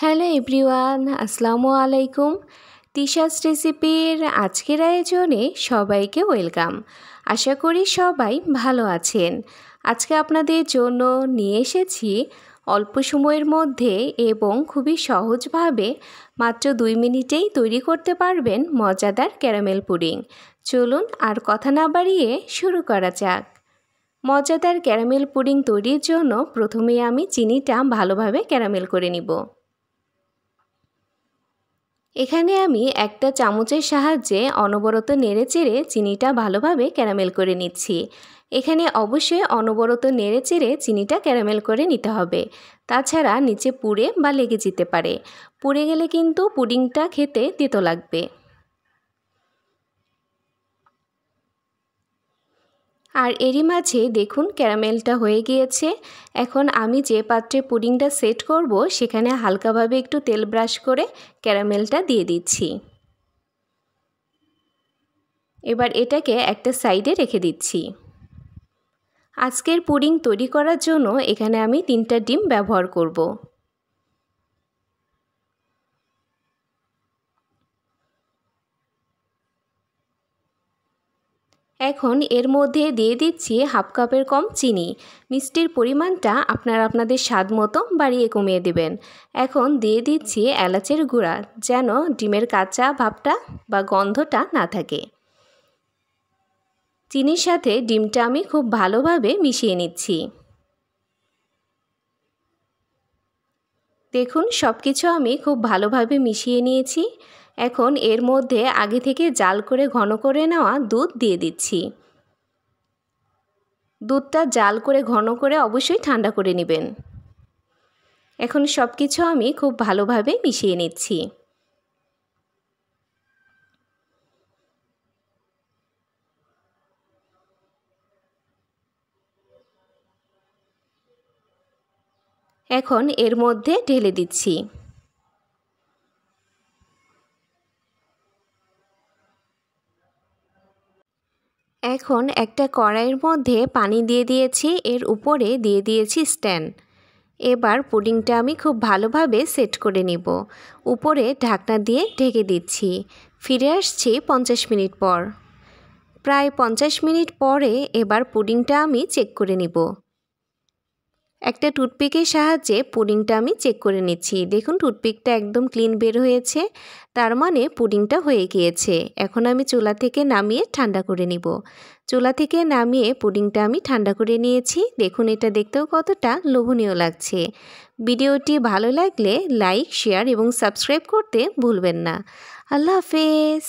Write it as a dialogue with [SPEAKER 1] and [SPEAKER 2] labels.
[SPEAKER 1] Hello everyone, আসসালামু আলাইকুম। তিশাস রেসিপির আজকের আয়োজনে সবাইকে ওয়েলকাম। আশা করি সবাই ভালো আছেন। আজকে আপনাদের জন্য নিয়ে এসেছি অল্প সময়ের মধ্যে এবং খুবই সহজভাবে মাত্র 2 মিনিটেই তৈরি করতে পারবেন মজাদার ক্যারামেল পুডিং। চলুন আর কথা না বাড়িয়ে শুরু করা যাক। মজাদার ক্যারামেল পুডিং তৈরির জন্য প্রথমে আমি চিনিটা ভালোভাবে ক্যারামেল করে নিব। এখানে আমি একটা চামচের সাহায্যে অনবরত নেড়েচেড়ে চিনিটা ভালোভাবে ক্যারামেল করে নিচ্ছি। এখানে অবশ্যই অনবরত নেড়েচেড়ে চিনিটা ক্যারামেল করে নিতে হবে, তাছাড়া নিচে পুড়ে বা লেগে যেতে পারে। পুড়ে গেলে কিন্তু পুডিংটা খেতে তেতো লাগবে। আর এরই মাঝে দেখুন ক্যারামেলটা হয়ে গিয়েছে। এখন আমি যে পাত্রে পুডিংটা সেট করব সেখানে হালকাভাবে একটু তেল ব্রাশ করে ক্যারামেলটা দিয়ে দিচ্ছি। এবার এটাকে একটা সাইডে রেখে দিচ্ছি। আজকের পুডিং তৈরি করার জন্য এখানে আমি 3টা ডিম ব্যবহার করব। এখন এর মধ্যে দিয়ে দিচ্ছি হাফ কাপের কম চিনি। মিষ্টির পরিমাণটা আপনারা আপনাদের স্বাদ মতো বাড়িয়ে কমিয়ে দেবেন। এখন দিয়ে দিচ্ছি এলাচের গুঁড়া, যেন ডিমের কাঁচা ভাবটা বা গন্ধটা না থাকে। চিনির সাথে ডিমটা আমি খুব ভালোভাবে মিশিয়ে নিচ্ছি। দেখুন সব কিছু আমি খুব ভালোভাবে মিশিয়ে নিয়েছি। এখন এর মধ্যে আগে থেকে জাল করে ঘন করে নেওয়া দুধ দিয়ে দিচ্ছি। দুধটা জাল করে ঘন করে অবশ্যই ঠান্ডা করে নেবেন। এখন সব কিছু আমি খুব ভালোভাবে মিশিয়ে নিচ্ছি। এখন এর মধ্যে ঢেলে দিচ্ছি। এখন একটা কড়াইয়ের মধ্যে পানি দিয়ে দিয়েছি, এর উপরে দিয়ে দিয়েছি স্ট্যান্ড। এবার পুডিংটা আমি খুব ভালোভাবে সেট করে নিব। উপরে ঢাকনা দিয়ে ঢেকে দিচ্ছি। ফিরে আসছি 50 মিনিট পর। প্রায় 50 মিনিট পরে এবার পুডিংটা আমি চেক করে নিব। একটা টুথপিকের সাহায্যে পুডিংটা আমি চেক করে নিচ্ছি। দেখুন টুথপিকটা একদম ক্লিন বের হয়েছে, তার মানে পুডিংটা হয়ে গিয়েছে। এখন আমি চুলা থেকে নামিয়ে ঠান্ডা করে নিব। চুলা থেকে নামিয়ে পুডিংটা আমি ঠান্ডা করে নিয়েছি। দেখুন এটা দেখতেও কতটা লোভনীয় লাগছে। ভিডিওটি ভালো লাগলে লাইক, শেয়ার এবং সাবস্ক্রাইব করতে ভুলবেন না। আল্লাহ হাফেজ।